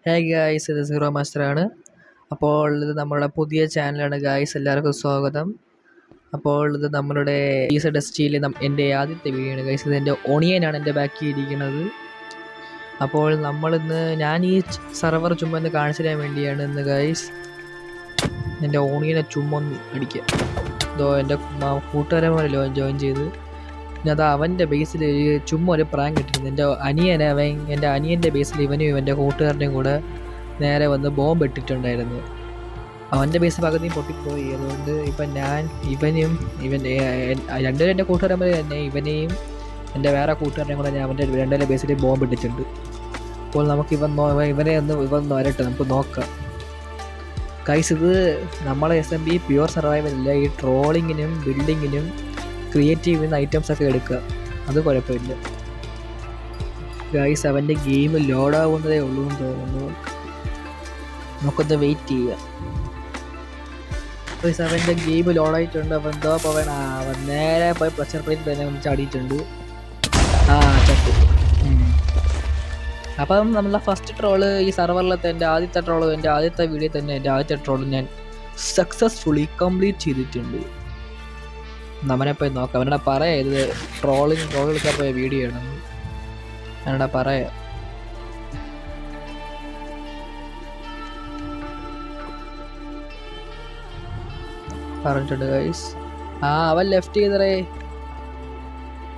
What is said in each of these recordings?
Hey guys, ഇത് zero master ആണ്. അപ്പോൾ ഇത് നമ്മുടെ പുതിയ ചാനലാണ് ഗായ്സ്, എല്ലാവർക്കും സ്വാഗതം. അപ്പോൾ ഇത് നമ്മളുടെ ഈസ ഡസ്റ്റിയിൽ എൻ്റെ ആദ്യത്തെ വീഡിയോ ആണ് ഗായ്സ്. ഇത് എൻ്റെ ഒണിയനാണ് എൻ്റെ ബാക്കി ഇരിക്കുന്നത്. അപ്പോൾ ഞാൻ ഈ സർവർ ചുമ്മാ ഒന്ന് കാണിച്ചു തരാൻ വേണ്ടിയാണ് ഇന്ന് ഗായ്സ്. എൻ്റെ ഓണിയനെ ചുമ്മാ ഒന്ന് അടിക്കുക. ഇതോ എൻ്റെ കൂട്ടുകാരന്മാരല്ലോ ജോയിൻ ചെയ്ത്. പിന്നെ അത് അവൻ്റെ ബേസിൽ ചുമ്മാ ഒരു പ്രാങ്ക് കിട്ടിയിരുന്നു. എൻ്റെ അനിയൻ്റെ ബേസിൽ ഇവനും ഇവൻ്റെ കൂട്ടുകാരൻ്റെയും കൂടെ നേരെ വന്ന് ബോംബ് ഇട്ടിട്ടുണ്ടായിരുന്നു. അവൻ്റെ ബേസ് പകുതിയും പൊട്ടിപ്പോയി. അതുകൊണ്ട് ഇപ്പം രണ്ടുപേരും എൻ്റെ കൂട്ടുകാരന്മാർ തന്നെ, ഇവനെയും എൻ്റെ വേറെ കൂട്ടുകാരനെയും കൂടെ ഞാൻ അവൻ്റെ രണ്ടുപേരുടെ ബേസിൽ ബോംബ് ഇട്ടിട്ടുണ്ട്. അപ്പോൾ നമുക്ക് ഇവൻ വരട്ടെ, നമുക്ക് നോക്കാം ഗൈസ്. ഇത് നമ്മളെ SMB പ്യുവർ സർവൈവൽ അല്ല, ഈ ട്രോളിങ്ങിനും ബിൽഡിങ്ങിനും ക്രിയേറ്റീവ് ഐറ്റംസൊക്കെ എടുക്കുക, അത് കുഴപ്പമില്ല ഗൈസ്. അവൻ്റെ ഗെയിം ലോഡാവുന്നതേ ഉള്ളൂ എന്ന് തോന്നുന്നു. നമുക്കൊന്ന് വെയിറ്റ് ചെയ്യാം ഗൈസ്. അവൻ്റെ ഗെയിം ലോഡായിട്ടുണ്ട്. അവൻ എന്തോ പോവേണ, അവൻ നേരെ പോയി പ്രഷർ പ്ലേറ്റ് തന്നെ ഒന്ന് ചാടിയിട്ടുണ്ട്. ചട്ടു. അപ്പം നമ്മളെ ഫസ്റ്റ് ട്രോള് ഈ സർവറിലത്തെ എൻ്റെ ആദ്യത്തെ വീഡിയോ തന്നെ എൻ്റെ ആദ്യത്തെ ട്രോള് ഞാൻ സക്സസ്ഫുള്ളി കംപ്ലീറ്റ് ചെയ്തിട്ടുണ്ട്. നമ്മളെ പോയി നോക്കാം. അവനോട് പറയാം ഇത് ട്രോൾ എടുക്കാൻ പോയ വീഡിയോ ആണെന്ന് അവനോട് പറയാം. പറഞ്ഞിട്ടുണ്ട് ഗൈസ്. അവൻ ലെഫ്റ്റ് ചെയ്തറേ,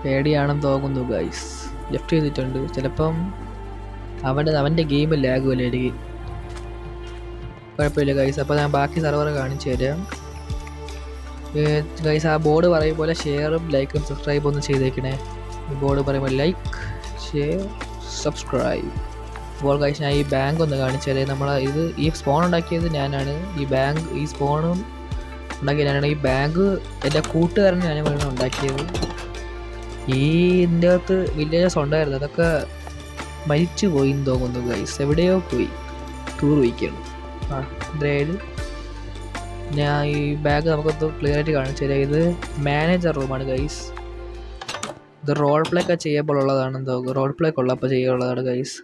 പേടിയാണെന്ന് തോന്നുന്നു ഗൈസ്. ലെഫ്റ്റ് ചെയ്തിട്ടുണ്ട്. ചിലപ്പം അവൻ്റെ ഗെയിം ലാഗ് പോലെ ആയിരിക്കും. കുഴപ്പമില്ല ഗൈസ്. അപ്പോൾ ഞാൻ ബാക്കി സർവർ കാണിച്ചു തരാം ഗൈസ്. ആ ബോർഡ് പറയും പോലെ ഷെയറും ലൈക്കും സബ്സ്ക്രൈബും ഒന്ന് ചെയ്തേക്കണേ. ഈ ബോർഡ് പറയുമ്പോൾ ലൈക്ക്, ഷെയർ, സബ്സ്ക്രൈബ്. അപ്പോൾ ഗൈസ് ഞാൻ ഈ ബാങ്ക് ഒന്ന് കാണിച്ചു തരാം. ഈ സ്പോൺ ഉണ്ടാക്കിയത് ഞാനാണ്. ഈ സ്പോണും ഉണ്ടാക്കിയത് ഞാനാണ്. ഈ ബാങ്ക് എൻ്റെ കൂട്ടുകാരനെ ഞാൻ വേണം ഉണ്ടാക്കിയത്. ഇതിൻ്റെ അകത്ത് വില്ലേജസ് ഉണ്ടായിരുന്നു, അതൊക്കെ മരിച്ചു പോയി എന്ന് തോന്നുന്നു ഗൈസ്. എവിടെയോ പോയി, ടൂർ പോയിക്കാണ്. എന്തായാലും ഞാൻ ഈ ബാഗ് നമുക്കൊന്ന് ക്ലിയർ ആയിട്ട് കാണിച്ചു തരാം. ഇത് മാനേജർ റൂമാണ് ഗൈസ്. ഇത് റോൾ പ്ലേ ഒക്കെ ചെയ്യുമ്പോൾ ഉള്ളതാണെന്ന് തോന്നുന്നു. റോൾ പ്ലേ ഉള്ളപ്പോൾ ചെയ്യാനുള്ളതാണ് ഗൈസ്.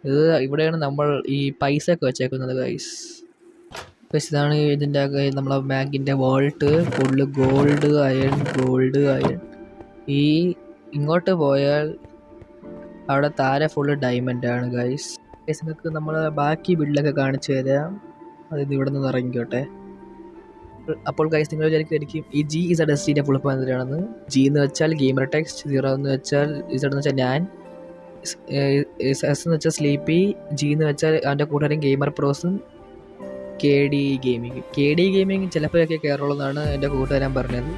ഇത് ഇവിടെയാണ് നമ്മൾ ഈ പൈസ ഒക്കെ വെച്ചേക്കുന്നത് ഗൈസ്. ഇതാണ് ഇതിൻ്റെ നമ്മളെ ബാങ്കിൻ്റെ വോൾട്ട് ഫുള്ള് ഗോൾഡ് അയൺ. ഇങ്ങോട്ട് പോയാൽ അവിടെ താരെ ഫുള്ള് ഡയമണ്ടാണ് ഗൈസ്. നിങ്ങൾക്ക് നമ്മൾ ബാക്കി ബിൽഡൊക്കെ കാണിച്ചു തരാം. അത് ഇവിടെ നിന്ന് ഇറങ്ങിക്കോട്ടെ. അപ്പോൾ ഗൈസ് നിങ്ങൾ വിചാരിക്കും ഈ G is a ഡസ്റ്റിൻ്റെ ഫുൾ ഫോം എന്തിനാണെന്ന്. G എന്ന് വെച്ചാൽ ഗെയിമർ ടെക്സ്റ്റ്, 0 എന്ന് വെച്ചാൽ Z എന്ന് വെച്ചാൽ ഞാൻ, S എന്ന് വെച്ചാൽ സ്ലീപ്പി, G എന്ന് വെച്ചാൽ അവൻ്റെ കൂട്ടുകാരൻ ഗെയിമർ പ്രോസും, KD ഗെയിമിങ് ചിലപ്പോഴൊക്കെ കയറുള്ളൂ എന്നാണ് എൻ്റെ കൂട്ടുകാരൻ പറഞ്ഞത്.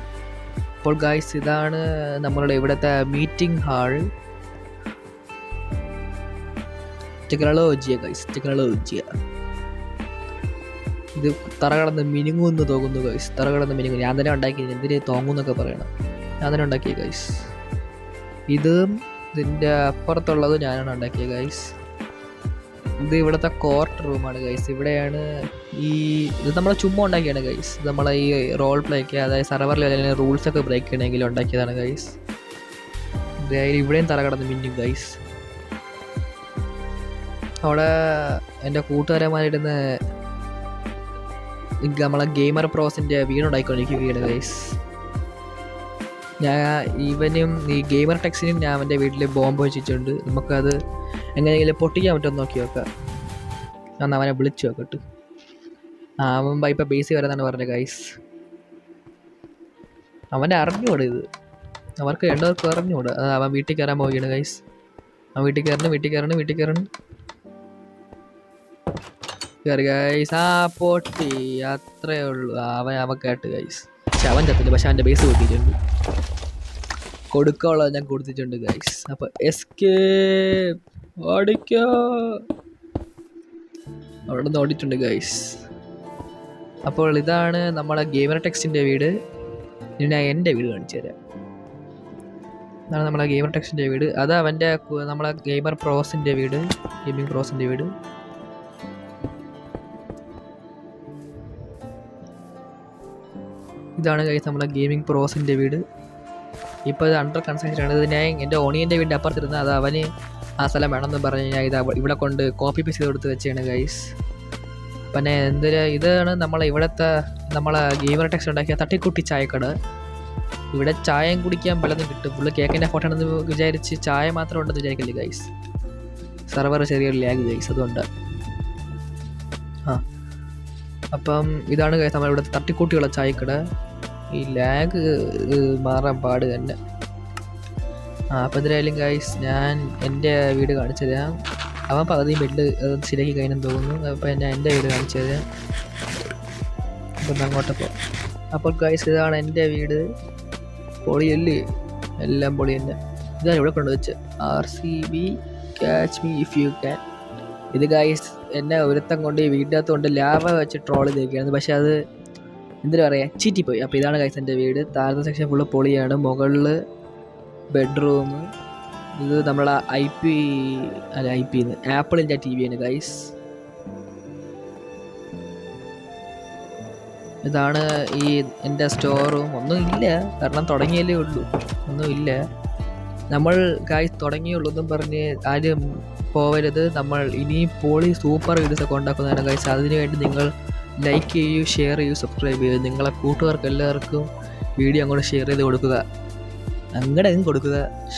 അപ്പോൾ ഗൈസ് ഇതാണ് നമ്മളുടെ ഇവിടുത്തെ മീറ്റിംഗ് ഹാൾ. ടെക്നോളജിയ. ഇത് തറകടന്ന് മിനുങ്ങുമെന്ന് തോന്നുന്നു ഗൈസ്. ഞാൻ തന്നെ ഉണ്ടാക്കി. എന്തിന് തോന്നുന്നൊക്കെ പറയണം. ഞാൻ തന്നെ ഉണ്ടാക്കിയ ഗൈസ്. ഇതിൻ്റെ അപ്പുറത്തുള്ളത് ഞാനാണ് ഉണ്ടാക്കിയ ഗൈസ്. ഇത് ഇവിടുത്തെ കോർട്ട് റൂമാണ് ഗൈസ്. ഇവിടെയാണ് ഇത് നമ്മൾ ചുമ്മാ ഉണ്ടാക്കിയാണ് ഗൈസ്. ഇത് നമ്മളെ ഈ റോൾ പ്ലേ ഒക്കെ, അതായത് സർവറിൽ അല്ലെങ്കിൽ റൂൾസൊക്കെ ബ്രേക്ക് ചെയ്യണമെങ്കിൽ ഉണ്ടാക്കിയതാണ് ഗൈസ്. ഇവിടെയും തറകടന്ന് മിന്നും ഗൈസ്. അവിടെ എൻ്റെ കൂട്ടുകാരന്മാരിടുന്ന നമ്മളെ ഗെയിമർ പ്രോസിൻ്റെ വീടുണ്ടായിക്കൊണ്ടിരിക്കുകയാണ് ഗൈസ്. ഇവനും ഈ ഗെയിമർ ടെക്സിനും ഞാൻ അവൻ്റെ വീട്ടിൽ ബോംബ് വെച്ചിട്ടുണ്ട്. നമുക്കത് എങ്ങനെയെങ്കിലും പൊട്ടിക്കാൻ പറ്റുമെന്ന് നോക്കി നോക്കാം. ഞാൻ അവനെ വിളിച്ചു നോക്കട്ടെ. അവൻ ഇപ്പം ബേസ് വരാന്നാണ് പറഞ്ഞത് ഗൈസ്. അവൻ്റെ അറിഞ്ഞുകൂടെ ഇത്, അവർക്ക് രണ്ടുപേർക്കും അറിഞ്ഞുകൂടെ. അവൻ വീട്ടിൽ കയറാൻ പോവുകയാണ് ഗൈസ്. അവൻ വീട്ടിൽ കയറണം. ഗൈസ് പൊട്ടി, അത്രേ ഉള്ളൂ. അവൻ കേട്ട് ഗൈസ്. പക്ഷെ അവൻ ചത്തില്ല, പക്ഷെ അവൻ്റെ ബേസ് പൊട്ടിയിട്ടുണ്ട്. കൊടുക്കാനുള്ളത് ഞാൻ കൊടുത്തിട്ടുണ്ട് ഗൈസ്. അപ്പോൾ എസ്കേപ്പ് ഓടിക്കോ, അവിടെ നിന്ന് ഓടിയിട്ടുണ്ട് ഗൈസ്. അപ്പോൾ ഇതാണ് നമ്മളെ ഗെയിമർ ടെക്സ്റ്റിൻ്റെ വീട്. ഇനി ഞാൻ എൻ്റെ വീട് കാണിച്ചു തരാം. ഇതാണ് നമ്മളെ ഗെയിമർ ടെക്സ്റ്റിൻ്റെ വീട്. അത് അവൻ്റെ നമ്മളെ ഗെയിമിംഗ് പ്രോസിൻ്റെ വീട്. ഇതാണ് ഗൈസ് നമ്മളെ ഗെയിമിംഗ് പ്രോസിൻ്റെ വീട്. ഇപ്പോൾ ഇത് അണ്ടർ കൺസ്ട്രക്ഷൻ ആണ്. ഇത് ഞാൻ എൻ്റെ ഓണിയൻ്റെ വീടിൻ്റെ അപ്പുറത്തിരുന്ന അത് അവന് ആ സ്ഥലം വേണമെന്ന് പറഞ്ഞു കഴിഞ്ഞാൽ ഇത് ഇവിടെ കൊണ്ട് കോപ്പി പേസ്റ്റ് ചെയ്ത് കൊടുത്ത് വെച്ചാണ് ഗൈസ്. പിന്നെ ഇതാണ് നമ്മളെ ഗെയിമർ ടെക്സ്റ്റ് ഉണ്ടാക്കിയ തട്ടിക്കുട്ടി ചായക്കട. ഇവിടെ ചായയും കുടിക്കാൻ പലതും കിട്ടും. ഫുള്ള് കേക്കിൻ്റെ ഫോട്ടോ ആണെന്ന് വിചാരിച്ച് ചായ മാത്രം ഉണ്ടെന്ന് വിചാരിക്കില്ലേ ഗൈസ്. സെർവർ ചെറിയൊരു ലാഗ് ഗൈസ്, അതുകൊണ്ട്. അപ്പം ഇതാണ് ഗൈസ് നമ്മളിവിടെ തട്ടിക്കൂട്ടിയുള്ള ചായക്കട. ഈ ലാഗ് മാറാൻ പാട് തന്നെ. അപ്പോൾ എന്തായാലും ഗൈസ് ഞാൻ എൻ്റെ വീട് കാണിച്ചു തരാം. അവൻ പകുതി ബെഡ് ശരിയാക്കി കഴിഞ്ഞെന്ന് തോന്നുന്നു. അപ്പോൾ ഞാൻ എൻ്റെ വീട് കാണിച്ചു തരാം. അപ്പം അങ്ങോട്ട് പോകാം. അപ്പോൾ ഗൈസ് ഇതാണ് എൻ്റെ വീട്. പൊളിയല്ലേ, എല്ലാം പൊളി തന്നെ. ഇതാണ് ഇവിടെ കൊണ്ടുവച്ച് RCB catch me if you can. ഇത് ഗൈസ് എന്നെ ഒരുത്തം കൊണ്ട് ഈ വീടിനകത്ത് കൊണ്ട് ലാവ വെച്ച് ട്രോൾ ചെയ്തിരിക്കുകയാണ്. പക്ഷെ അത് എന്തിനാ പറയുക, ചീറ്റിപ്പോയി. അപ്പോൾ ഇതാണ് ഗൈസ് എൻ്റെ വീട്. താഴത്തെ സെക്ഷൻ ഫുള്ള് പൊളിയാണ്. മുകളിൽ ബെഡ്റൂം. ഇത് നമ്മളെ ആപ്പിളിൻ്റെ TV ആണ് ഗൈസ്. ഇതാണ് ഈ എൻ്റെ സ്റ്റോർ റൂം. ഒന്നും ഇല്ല, കാരണം തുടങ്ങിയല്ലേ ഉള്ളൂ, ഒന്നുമില്ല. നമ്മൾ ഗൈസ് തുടങ്ങിയുള്ളൂ എന്നും പറഞ്ഞ് ആരും പോവരുത്. നമ്മൾ ഇനി പൊളി സൂപ്പർ വീഡിയോസൊക്കെ ഉണ്ടാക്കുന്നതാണ് ഗൈസ്. അതിനുവേണ്ടി നിങ്ങൾ ലൈക്ക് ചെയ്യൂ, ഷെയർ ചെയ്യൂ, സബ്സ്ക്രൈബ് ചെയ്യൂ. നിങ്ങളെ കൂട്ടുകാർക്ക് എല്ലാവർക്കും വീഡിയോ അങ്ങോട്ട് ഷെയർ ചെയ്ത് കൊടുക്കുക. അങ്ങോട്ട് അങ്ങ് കൊടുക്കുക,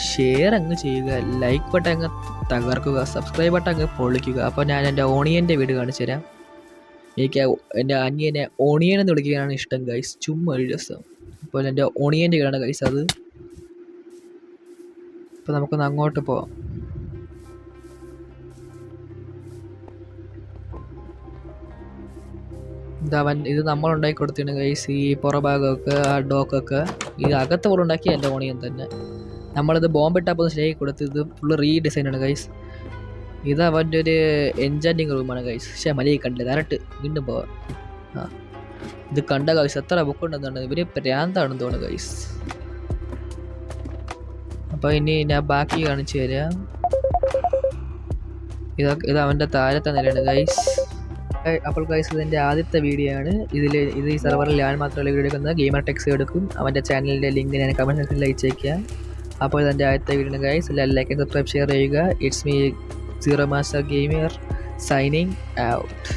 ഷെയർ അങ്ങ് ചെയ്യുക, ലൈക്ക് ബട്ടൺ അങ്ങ് തകർക്കുക, സബ്സ്ക്രൈബ് ബട്ടൺ അങ്ങ് പൊളിക്കുക. അപ്പോൾ ഞാൻ എൻ്റെ ഓണിയൻ്റെ വീട് കാണിച്ചു തരാം. എനിക്ക് എൻ്റെ അനിയനെ ഓണിയൻ എന്ന് വിളിക്കാനാണ് ഇഷ്ടം ഗൈസ്, ചുമ്മാ ഒരു രസം. അപ്പോൾ എൻ്റെ ഓണിയൻ്റെ വീടാണ് ഗൈസ് അത്. അപ്പോൾ നമുക്കൊന്ന് അങ്ങോട്ട് പോവാം. ഇത് നമ്മളുണ്ടാക്കി കൊടുത്തിട്ടുണ്ട് ഗൈസ്. ഈ പുറഭാഗമൊക്കെ ആ ഡോക്കൊക്കെ ഇത് അകത്ത് പോലെ ഉണ്ടാക്കിയ എൻ്റെ ഓണിയൻ തന്നെ. നമ്മളിത് ബോംബിട്ടപ്പോൾ ശരിയാക്കി കൊടുത്ത് ഇത് ഫുള്ള് റീഡിസൈനാണ് ഗൈസ്. ഇത് അവൻ്റെ ഒരു എൻജാൻറ്റിങ് റൂമാണ് ഗൈസ്. പക്ഷേ മലയിൽ കണ്ടില്ല, ഡയറക്റ്റ് വീണ്ടും പോവാം. ഇത് കണ്ട ഗൈസ് എത്ര ബുക്ക് ഉണ്ടെന്നാണ്, ഇവർ പ്രാന്താണെന്ന് തോന്നുന്നു ഗൈസ്. അപ്പോൾ ഇനി ഞാൻ ബാക്കി കാണിച്ചു തരാം. ഇത് അവൻ്റെ താഴത്തെ നിലയാണ് ഗൈസ്. അപ്പോൾ ഗൈസ് ഇതിൻ്റെ ആദ്യത്തെ വീഡിയോ ആണ്. ഇത് ഈ സെർവറിൽ ഞാൻ മാത്രമല്ല വീഡിയോ എടുക്കുന്നത്, ഗെയിമർ ടെക്സ് എടുക്കും. അവൻ്റെ ചാനലിൻ്റെ ലിങ്ക് ഞാൻ കമൻറ്റ് സെക്ഷനിൽ അയച്ചേക്കാം. അപ്പോൾ ഇതിൻ്റെ ആദ്യത്തെ വീഡിയോ ഗൈസ്. എല്ലാവരും ലൈക്ക് ആൻഡ് സബ്സ്ക്രൈബ് ഷെയർ ചെയ്യുക. It's me zero master gamer signing out.